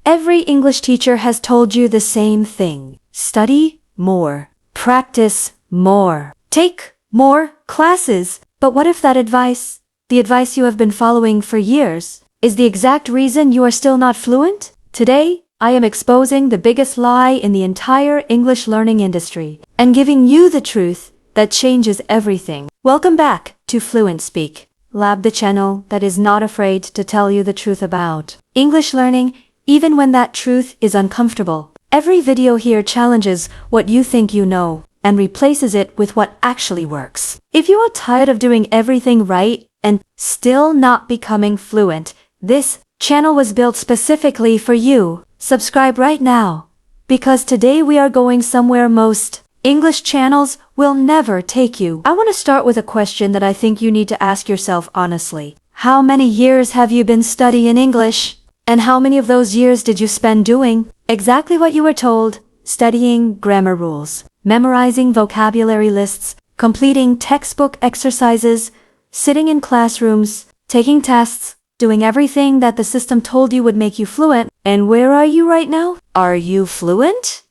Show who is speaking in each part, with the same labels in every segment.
Speaker 1: Every English teacher has told you the same thing. Study more. Practice more. Take more classes. But what if that advice, the advice you have been following for years, is the exact reason you are still not fluent? Today, I am exposing the biggest lie in the entire English learning industry and giving you the truth that changes everything. Welcome back to Fluent Speak Lab, the channel that is not afraid to tell you the truth about English learning, even when that truth is uncomfortable. Every video here challenges what you think you know and replaces it with what actually works. If you are tired of doing everything right and still not becoming fluent, this channel was built specifically for you. Subscribe right now, because today we are going somewhere most English channels will never take you. I want to start with a question that I think you need to ask yourself honestly. How many years have you been studying English? And how many of those years did you spend doing exactly what you were told? Studying grammar rules, memorizing vocabulary lists, completing textbook exercises, sitting in classrooms, taking tests, doing everything that the system told you would make you fluent. And where are you right now? Are you fluent?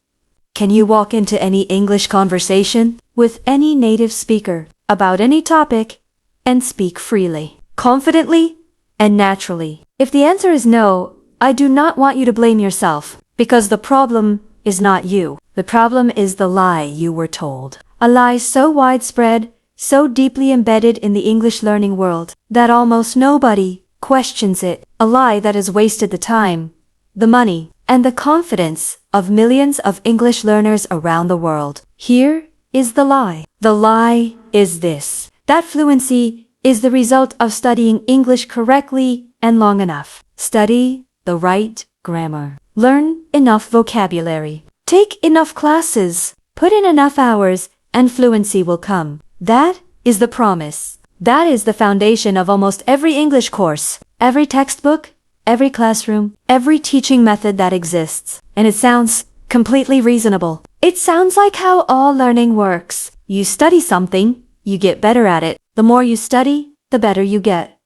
Speaker 1: Can you walk into any English conversation with any native speaker about any topic and speak freely, confidently, and naturally? If the answer is no, I do not want you to blame yourself, because the problem is not you. The problem is the lie you were told. A lie so widespread, so deeply embedded in the English learning world, that almost nobody questions it. A lie that has wasted the time, the money, and the confidence of millions of English learners around the world. Here is the lie. The lie is this: that fluency is the result of studying English correctly and long enough. Study the right grammar. Learn enough vocabulary. Take enough classes. Put in enough hours, and fluency will come. That is the promise. That is the foundation of almost every English course, every textbook, every classroom, every teaching method that exists. And it sounds completely reasonable. It sounds like how all learning works. You study something, you get better at it. The more you study, the better you get.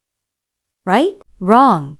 Speaker 1: Right? Wrong.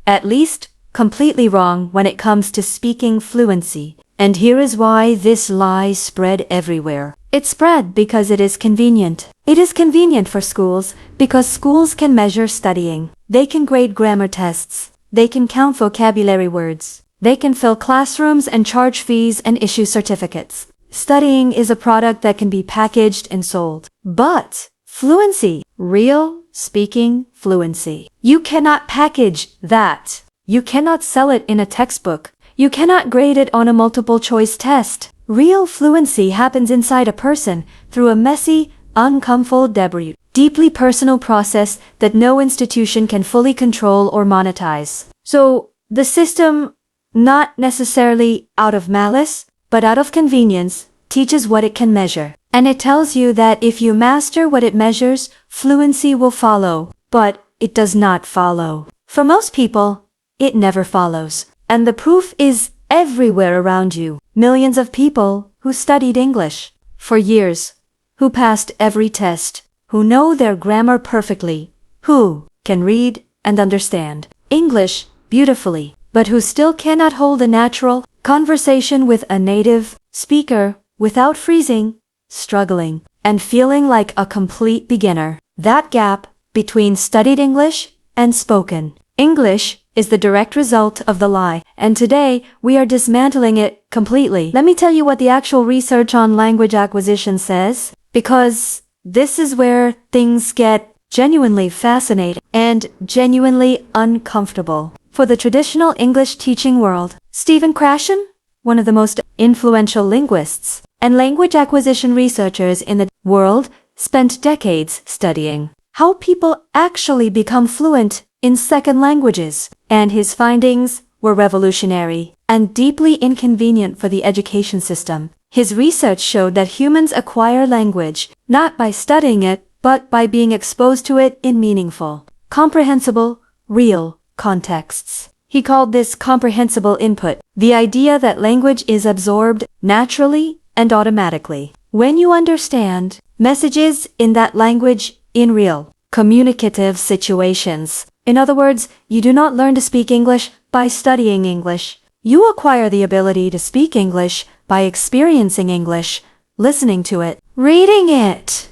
Speaker 1: At least, completely wrong when it comes to speaking fluency. And here is why this lie spread everywhere. It spread because it is convenient. It is convenient for schools because schools can measure studying. They can grade grammar tests. They can count vocabulary words. They can fill classrooms and charge fees and issue certificates. Studying is a product that can be packaged and sold. But fluency, real speaking fluency, you cannot package that. You cannot sell it in a textbook. You cannot grade it on a multiple choice test. Real fluency happens inside a person through a messy, uncomfortable, deeply personal process that no institution can fully control or monetize. So, the system, not necessarily out of malice, but out of convenience, teaches what it can measure. And it tells you that if you master what it measures, fluency will follow. But it does not follow. For most people, it never follows. And the proof is everywhere around you. Millions of people who studied English for years, who passed every test, who know their grammar perfectly, who can read and understand English beautifully, but who still cannot hold a natural conversation with a native speaker without freezing, struggling, and feeling like a complete beginner. That gap between studied English and spoken English is the direct result of the lie, and today we are dismantling it completely. Let me tell you what the actual research on language acquisition says, because this is where things get genuinely fascinating and genuinely uncomfortable. For the traditional English teaching world, Stephen Krashen, one of the most influential linguists and language acquisition researchers in the world, spent decades studying how people actually become fluent in second languages, and his findings were revolutionary and deeply inconvenient for the education system. His research showed that humans acquire language not by studying it, but by being exposed to it in meaningful, comprehensible, real contexts. He called this comprehensible input, the idea that language is absorbed naturally and automatically when you understand messages in that language in real, communicative situations. In other words, you do not learn to speak English by studying English, You acquire the ability to speak English by experiencing English, listening to it, reading it,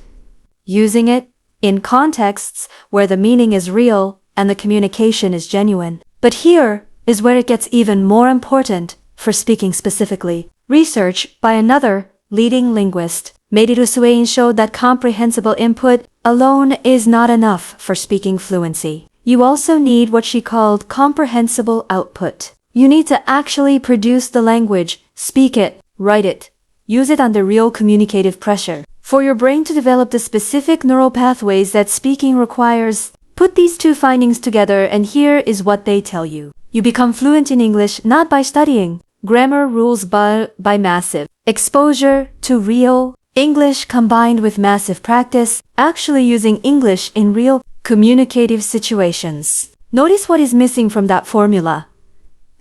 Speaker 1: using it in contexts where the meaning is real and the communication is genuine. But here is where it gets even more important for speaking specifically. Research by another leading linguist, Meiru Swain, showed that comprehensible input alone is not enough for speaking fluency. You also need what she called comprehensible output. You need to actually produce the language, speak it, write it, use it under real communicative pressure. For your brain to develop the specific neural pathways that speaking requires, put these two findings together and here is what they tell you. You become fluent in English not by studying grammar rules but by massive exposure to real English combined with massive practice, actually using English in real communicative situations. Notice what is missing from that formula.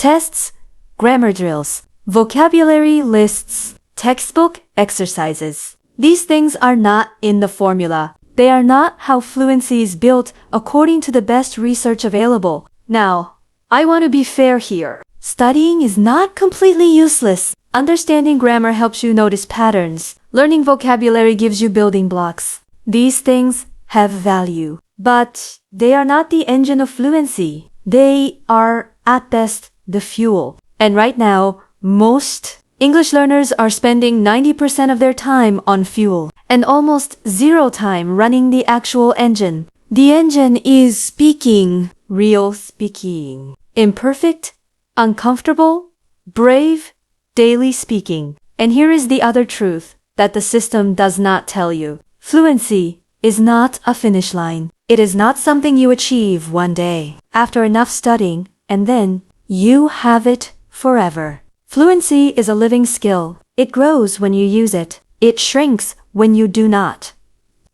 Speaker 1: Tests, grammar drills, vocabulary lists, textbook exercises. These things are not in the formula. They are not how fluency is built according to the best research available. Now, I want to be fair here. Studying is not completely useless. Understanding grammar helps you notice patterns. Learning vocabulary gives you building blocks. These things have value, but they are not the engine of fluency. They are, at best, the fuel. And right now, most English learners are spending 90% of their time on fuel and almost zero time running the actual engine. The engine is speaking, real speaking. Imperfect, uncomfortable, brave, daily speaking. And here is the other truth that the system does not tell you. Fluency is not a finish line. It is not something you achieve one day after enough studying and then you have it forever. Fluency is a living skill. It grows when you use it. It shrinks when you do not.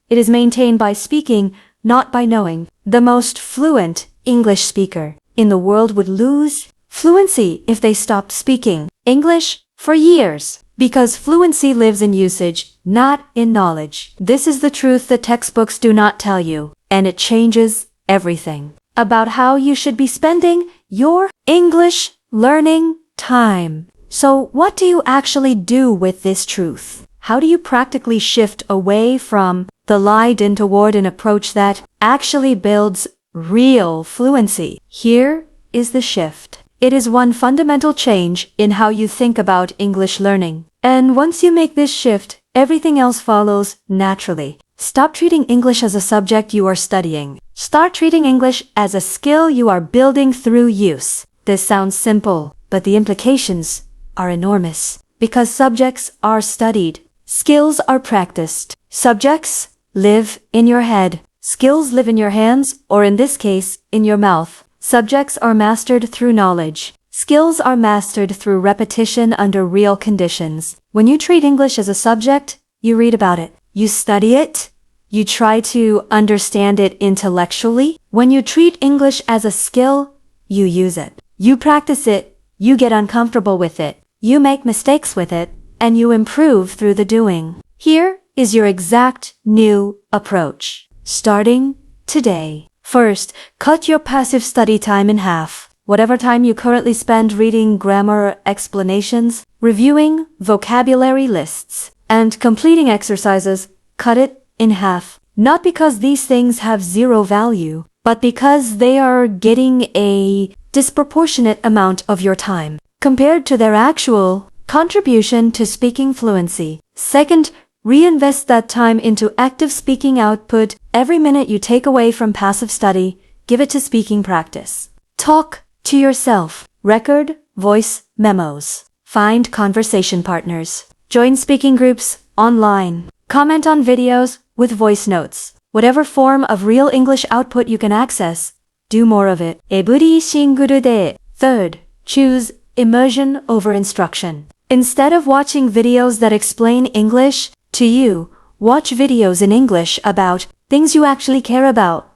Speaker 1: It is maintained by speaking, not by knowing. The most fluent English speaker in the world would lose fluency if they stopped speaking English for years, because fluency lives in usage, not in knowledge. This is the truth the textbooks do not tell you, and it changes everything about how you should be spending your English learning time. So what do you actually do with this truth? How do you practically shift away from the lied in toward an approach that actually builds real fluency? Here is the shift. It is one fundamental change in how you think about English learning. And once you make this shift, everything else follows naturally. Stop treating English as a subject you are studying. Start treating English as a skill you are building through use. This sounds simple, but the implications are enormous. Because subjects are studied, skills are practiced. Subjects live in your head. Skills live in your hands, or in this case, in your mouth. Subjects are mastered through knowledge. Skills are mastered through repetition under real conditions. When you treat English as a subject, you read about it. You study it. You try to understand it intellectually. When you treat English as a skill, you use it. You practice it. You get uncomfortable with it. You make mistakes with it, and you improve through the doing. Here is your exact new approach. Starting today. First, cut your passive study time in half. Whatever time you currently spend reading grammar explanations, reviewing vocabulary lists, and completing exercises, cut it in half. Not because these things have zero value, but because they are getting a disproportionate amount of your time compared to their actual contribution to speaking fluency. Second, reinvest that time into active speaking output. Every minute you take away from passive study, give it to speaking practice. Talk to yourself. Record voice memos. Find conversation partners. Join speaking groups online. Comment on videos with voice notes. Whatever form of real English output you can access, do more of it. Every single day. Third, choose immersion over instruction. Instead of watching videos that explain English to you, watch videos in English about things you actually care about.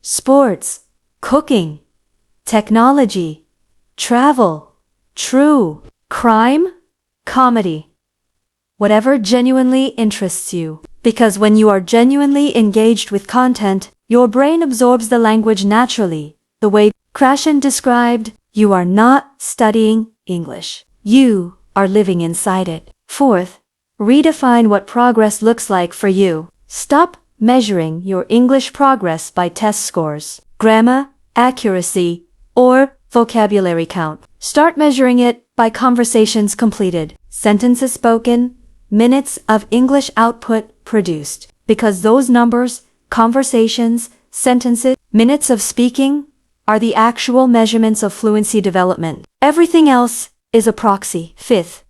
Speaker 1: Sports, cooking, technology, travel, true crime, comedy. Whatever genuinely interests you. Because when you are genuinely engaged with content, your brain absorbs the language naturally. The way Krashen described, you are not studying English. You are living inside it. Fourth, redefine what progress looks like for you. Stop measuring your English progress by test scores, grammar, accuracy, or vocabulary count. Start measuring it by conversations completed, sentences spoken, minutes of English output produced. Because those numbers, conversations, sentences, minutes of speaking, are the actual measurements of fluency development. Everything else is a proxy. Fifth,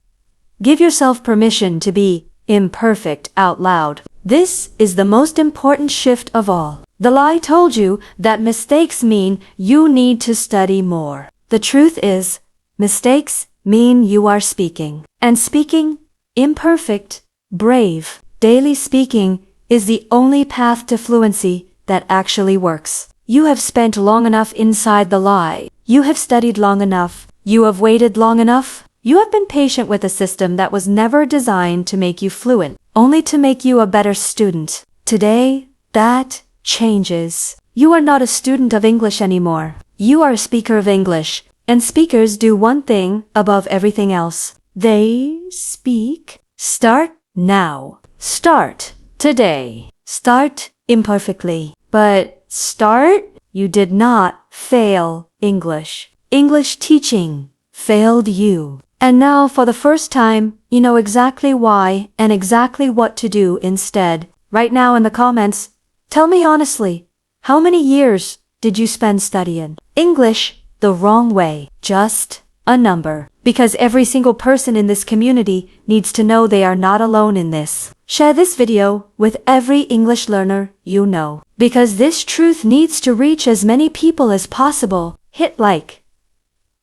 Speaker 1: give yourself permission to be imperfect out loud. This is the most important shift of all. The lie told you that mistakes mean you need to study more. The truth is, mistakes mean you are speaking. And speaking, imperfect, brave, daily speaking is the only path to fluency that actually works. You have spent long enough inside the lie. You have studied long enough. You have waited long enough. You have been patient with a system that was never designed to make you fluent, only to make you a better student. Today, that changes. You are not a student of English anymore. You are a speaker of English, and speakers do one thing above everything else. They speak. Start now. Start today. Start imperfectly. But start. You did not fail English. English teaching failed you. And now, for the first time, you know exactly why and exactly what to do instead. Right now in the comments, tell me honestly, how many years did you spend studying English the wrong way? Just a number. Because every single person in this community needs to know they are not alone in this. Share this video with every English learner you know. Because this truth needs to reach as many people as possible. Hit like.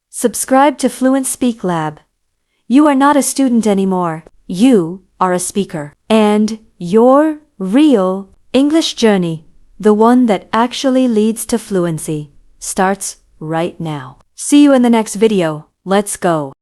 Speaker 1: Subscribe to Fluent Speak Lab. You are not a student anymore. You are a speaker. And your real English journey, the one that actually leads to fluency, starts right now. See you in the next video. Let's go.